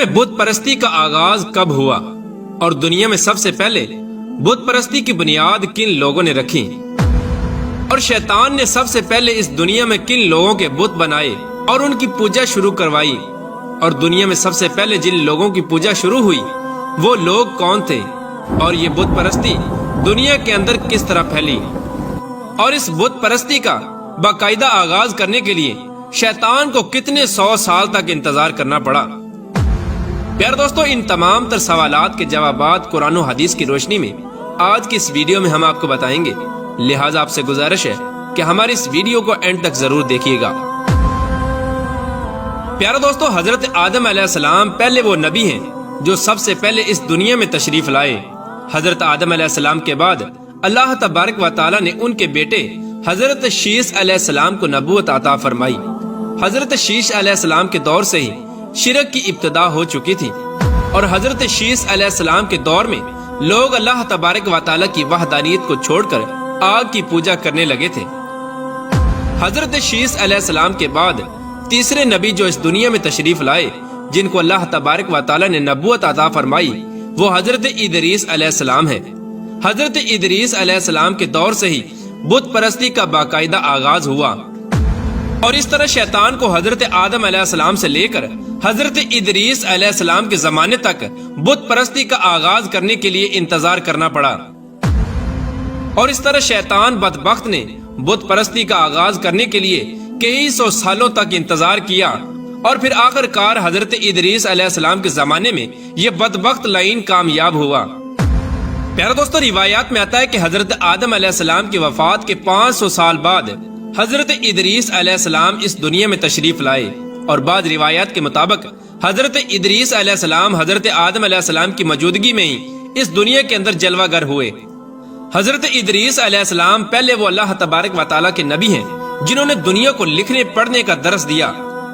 बुत परस्ती का आगाज कब हुआ और दुनिया में सबसे पहले बुत परस्ती की बुनियाद किन लोगों ने रखी और शैतान ने सबसे पहले इस दुनिया में किन लोगों के बुत बनाए और उनकी पूजा शुरू करवाई और दुनिया में सबसे पहले जिन लोगों की पूजा शुरू हुई वो लोग कौन थे और ये बुत परस्ती दुनिया के अंदर किस तरह फैली और इस बुत परस्ती का बाकायदा आगाज करने के लिए शैतान को कितने 100 साल तक इंतजार करना पड़ा। प्यारे दोस्तों, इन तमाम तर सवालात के जवाबात कुरान और हदीस की रोशनी में आज की इस वीडियो में हम आपको बताएंगे। लिहाजा आपसे गुजारिश है कि हमारी इस वीडियो को एंड तक जरूर देखिएगा। प्यारे दोस्तों, हजरत आदम अलैहिस्सलाम पहले वो नबी हैं जो सबसे पहले इस दुनिया में तशरीफ लाए। हजरत आदम अलैहिस्सलाम के बाद अल्लाह तबारक व तआला ने उनके बेटे हजरत शीस अलैहिस्सलाम को नबूवत अता फरमाई। हजरत शीस अलैहिस्सलाम के दौर से ही शिरक की इब्तिदा हो चुकी थी और हजरत शीस अलैहिस्सलाम के दौर में लोग अल्लाह तबारक व तआला की वहदानियत को छोड़कर आग की पूजा करने लगे थे। हजरत शीस अलैहिस्सलाम के बाद तीसरे नबी जो इस दुनिया में तशरीफ लाए जिनको अल्लाह तबारक व तआला ने नबूवत अता फरमाई वो हजरत इदरीस अलैहिस्सलाम है। हजरत इदरीस अलैहिस्सलाम के दौर से ही बुत परस्ती का बाकायदा आगाज हुआ और इस तरह शैतान को हजरत आदम अलैहिस्सलाम से लेकर हजरत इदरीस अलैहिस्सलाम के जमाने तक बुत परस्ती का आगाज करने के लिए इंतजार करना पड़ा और इस तरह शैतान बदबख्त ने बुत परस्ती का आगाज करने के लिए कई 100 सालों तक इंतजार किया और फिर आखिरकार हजरत इदरीस अलैहिस्सलाम के जमाने में यह बदबख्त लाइन कामयाब हुआ। प्यारे दोस्तों, रिवायात में आता है कि हजरत आदम अलैहिस्सलाम की वफात के 500 साल बाद हजरत इदरीस अलैहिस्सलाम इस दुनिया में तशरीफ लाए और बाद रिवायात के मुताबिक हजरत इदरीस अलैहिस्सलाम हजरत आदम अलैहिस्सलाम की मौजूदगी में ही इस दुनिया के अंदर जलवागर हुए। हजरत इदरीस अलैहिस्सलाम पहले वो अल्लाह तबारक व तआला के नबी हैं जिन्होंने दुनिया को लिखने पढ़ने का दर्स दिया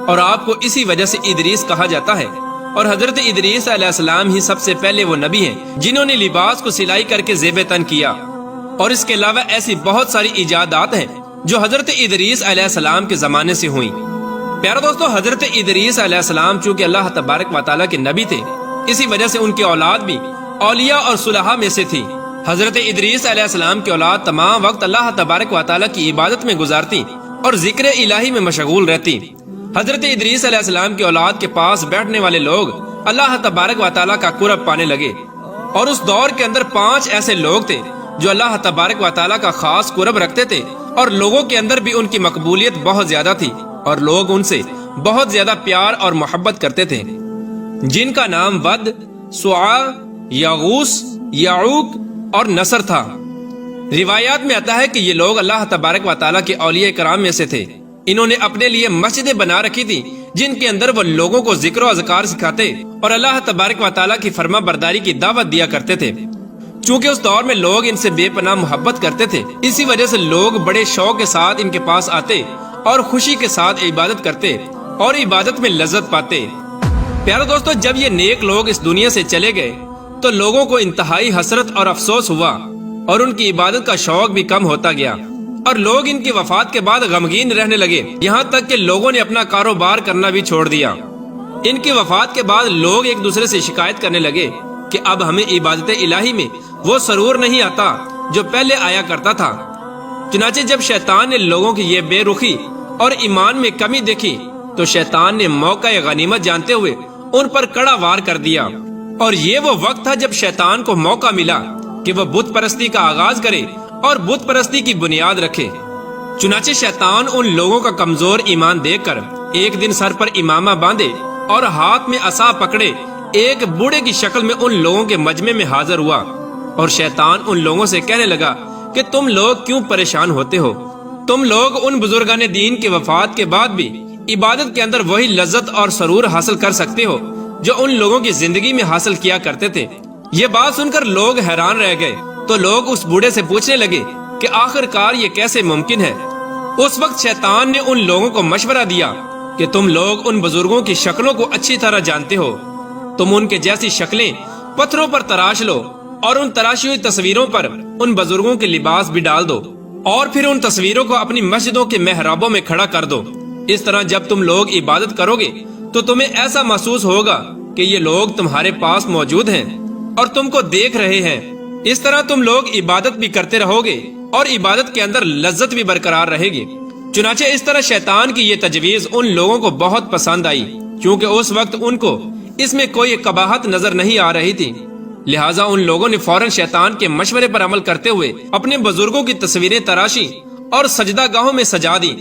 और आपको इसी वजह से इदरीस कहा जाता है। और हजरत इदरीस अलैहिस्सलाम ही सबसे पहले वो नबी हैं जिन्होंने लिबास को सिलाई करके ज़ेबे तन किया और इसके अलावा ऐसी बहुत सारी इजादात हैं जो हजरत इदरीस अलैहिस्सलाम के जमाने से हुई। प्यारे दोस्तों, हजरत इदरीस अलैहिस्सलाम चूंकि अल्लाह तबारक व तआला के नबी थे इसी वजह से उनकी औलाद भी औलिया और सुलहा में से थी। हजरत इदरीस अलैहिस्सलाम की औलाद तमाम वक्त अल्लाह तबारक व तआला की इबादत में गुजारती और जिक्र इलाही में मशगूल रहती। हजरत इदरीस अलैहिस्सलाम की औलाद के पास बैठने वाले लोग अल्लाह तबारक व तआला का कुर्ब पाने लगे और उस दौर के अंदर 5 ऐसे लोग थे जो अल्लाह तबारक व तआला का खास कुर्ब रखते थे और लोगों के अंदर भी उनकी मकबूलियत बहुत ज्यादा थी और लोग उनसे बहुत ज्यादा प्यार और मोहब्बत करते थे, जिनका नाम वद, सुआ, यागूस, याऊक और नसर था। रिवायात में आता है कि ये लोग अल्लाह तबारक व तआला के औलिया कराम में से थे। इन्होंने अपने लिए मस्जिदें बना रखी थी जिनके अंदर वो लोगों को जिक्र और अज़कार सिखाते और अल्लाह तबारक व तआला की फरमा बरदारी की दावत दिया करते थे। चूंकि उस दौर में लोग इनसे बेपनाह मोहब्बत करते थे इसी वजह से लोग बड़े शौक के साथ इनके पास आते और खुशी के साथ इबादत करते और इबादत में लज्जत पाते। प्यारे दोस्तों, जब ये नेक लोग इस दुनिया से चले गए तो लोगों को इंतहाई हसरत और अफसोस हुआ और उनकी इबादत का शौक भी कम होता गया और लोग इनकी वफात के बाद गमगीन रहने लगे, यहाँ तक कि लोगों ने अपना कारोबार करना भी छोड़ दिया। इनकी वफात के बाद लोग एक दूसरे से शिकायत करने लगे कि अब हमें इबादत इलाही में वो सरूर नहीं आता जो पहले आया करता था। चुनाचे जब शैतान ने लोगों की ये बेरुखी और ईमान में कमी देखी तो शैतान ने मौका या गनीमत जानते हुए उन पर कड़ा वार कर दिया और ये वो वक्त था जब शैतान को मौका मिला कि वह बुत परस्ती का आगाज करे और बुत परस्ती की बुनियाद रखे। चुनाचे शैतान उन लोगों का कमजोर ईमान देखकर एक दिन सर पर इमामा बांधे और हाथ में असा पकड़े एक बूढ़े की शक्ल में उन लोगों के मजमे में हाजिर हुआ और शैतान उन लोगों से कहने लगा कि तुम लोग क्यों परेशान होते हो? तुम लोग उन बुजुर्गाने दीन की वफात के बाद भी इबादत के अंदर वही लज्जत और सरूर हासिल कर सकते हो जो उन लोगों की जिंदगी में हासिल किया करते थे। ये बात सुनकर लोग हैरान रह गए तो लोग उस बूढ़े से पूछने लगे कि आखिरकार ये कैसे मुमकिन है। उस वक्त शैतान ने उन लोगों को मशवरा दिया कि तुम लोग उन बुजुर्गों की शक्लों को अच्छी तरह जानते हो, तुम उनके जैसी शक्लें पत्थरों पर तराश लो और उन तराशी हुई तस्वीरों पर उन बुजुर्गों के लिबास भी डाल दो और फिर उन तस्वीरों को अपनी मस्जिदों के मेहराबों में खड़ा कर दो। इस तरह जब तुम लोग इबादत करोगे तो तुम्हें ऐसा महसूस होगा کہ یہ لوگ تمہارے پاس موجود ہیں اور تم کو دیکھ رہے ہیں۔ اس طرح تم لوگ عبادت بھی کرتے رہو گے اور عبادت کے اندر لذت بھی برقرار رہے گی۔ چنانچہ اس طرح شیطان کی یہ تجویز ان لوگوں کو بہت پسند آئی، کیونکہ اس وقت ان کو اس میں کوئی قباحت نظر نہیں آ رہی تھی۔ لہٰذا ان لوگوں نے فوراً شیطان کے مشورے پر عمل کرتے ہوئے اپنے بزرگوں کی تصویریں تراشی اور سجدہ گاہوں میں سجا دی۔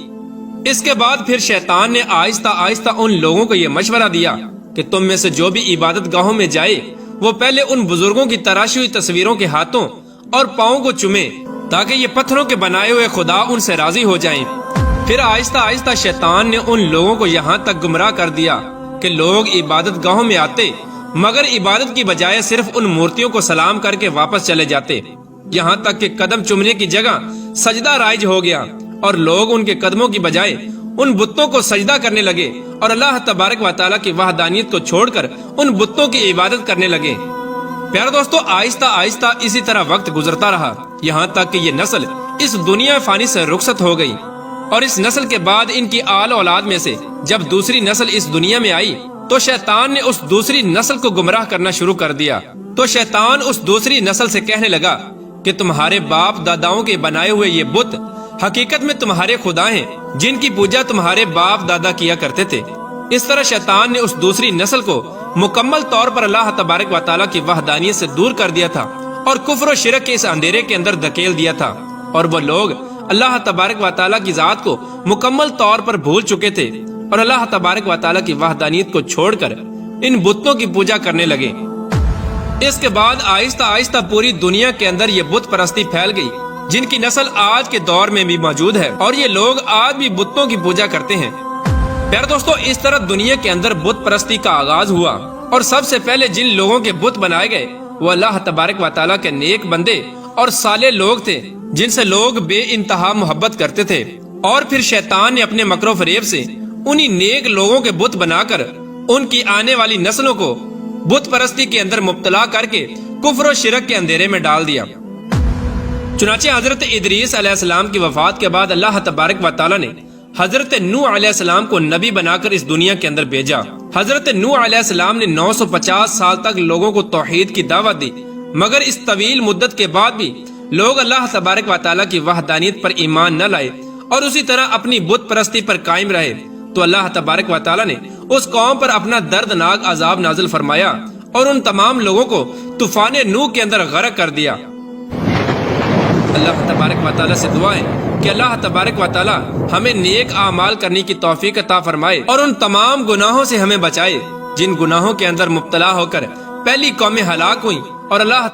اس کے بعد پھر شیطان نے آہستہ آہستہ ان لوگوں کو یہ مشورہ دیا کہ تم میں سے جو بھی عبادت گاہوں میں جائے وہ پہلے ان بزرگوں کی تراشی ہوئی تصویروں کے ہاتھوں اور پاؤں کو چومے، تاکہ یہ پتھروں کے بنائے ہوئے خدا ان سے راضی ہو جائیں۔ پھر آہستہ آہستہ شیطان نے ان لوگوں کو یہاں تک گمراہ کر دیا کہ لوگ عبادت گاہوں میں آتے مگر عبادت کی بجائے صرف ان مورتیوں کو سلام کر کے واپس چلے جاتے، یہاں تک کہ قدم چومنے کی جگہ سجدہ رائج ہو گیا اور لوگ ان کے قدموں کی بجائے ان بتوں کو سجدہ کرنے لگے اور اللہ تبارک و تعالیٰ کی وحدانیت کو چھوڑ کر ان بتوں کی عبادت کرنے لگے۔ پیارے دوستو، آہستہ آہستہ اسی طرح وقت گزرتا رہا، یہاں تک کہ یہ نسل اس دنیا فانی سے رخصت ہو گئی، اور اس نسل کے بعد ان کی آل اولاد میں سے جب دوسری نسل اس دنیا میں آئی تو شیطان نے اس دوسری نسل کو گمراہ کرنا شروع کر دیا۔ تو شیطان اس دوسری نسل سے کہنے لگا کہ تمہارے باپ داداؤں کے بنائے ہوئے یہ بت حقیقت میں تمہارے خدا ہیں، جن کی پوجا تمہارے باپ دادا کیا کرتے تھے۔ اس طرح شیطان نے اس دوسری نسل کو مکمل طور پر اللہ تبارک و تعالیٰ کی وحدانیت سے دور کر دیا تھا اور کفر و شرک کے اس اندھیرے کے اندر دھکیل دیا تھا، اور وہ لوگ اللہ تبارک و تعالیٰ کی ذات کو مکمل طور پر بھول چکے تھے اور اللہ تبارک و تعالیٰ کی وحدانیت کو چھوڑ کر ان بتوں کی پوجا کرنے لگے۔ اس کے بعد آہستہ آہستہ پوری دنیا کے اندر یہ بت پرستی پھیل گئی، جن کی نسل آج کے دور میں بھی موجود ہے، اور یہ لوگ آج بھی بتوں کی پوجا کرتے ہیں۔ پیارے دوستو، اس طرح دنیا کے اندر بت پرستی کا آغاز ہوا، اور سب سے پہلے جن لوگوں کے بت بنائے گئے وہ اللہ تبارک و تعالیٰ کے نیک بندے اور صالح لوگ تھے، جن سے لوگ بے انتہا محبت کرتے تھے، اور پھر شیطان نے اپنے مکر و فریب سے انہی نیک لوگوں کے بت بنا کر ان کی آنے والی نسلوں کو بت پرستی کے اندر مبتلا کر کے کفر و شرک کے اندھیرے میں ڈال دیا۔ چنانچہ حضرت ادریس علیہ السلام کی وفات کے بعد اللہ تبارک و تعالیٰ نے حضرت نوح علیہ السلام کو نبی بنا کر اس دنیا کے اندر بھیجا۔ حضرت نوح علیہ السلام نے 950 سال تک لوگوں کو توحید کی دعوت دی، مگر اس طویل مدت کے بعد بھی لوگ اللہ تبارک و تعالیٰ کی وحدانیت پر ایمان نہ لائے اور اسی طرح اپنی بت پرستی پر قائم رہے، تو اللہ تبارک و تعالیٰ نے اس قوم پر اپنا دردناک عذاب نازل فرمایا اور ان تمام لوگوں کو طوفان نوح کے اندر غرق کر دیا۔ اللہ تبارک و تعالیٰ سے دعا ہے کہ اللہ تبارک و تعالیٰ ہمیں نیک اعمال کرنے کی توفیق عطا فرمائے اور ان تمام گناہوں سے ہمیں بچائے جن گناہوں کے اندر مبتلا ہو کر پہلی قومیں ہلاک ہوئیں، اور اللہ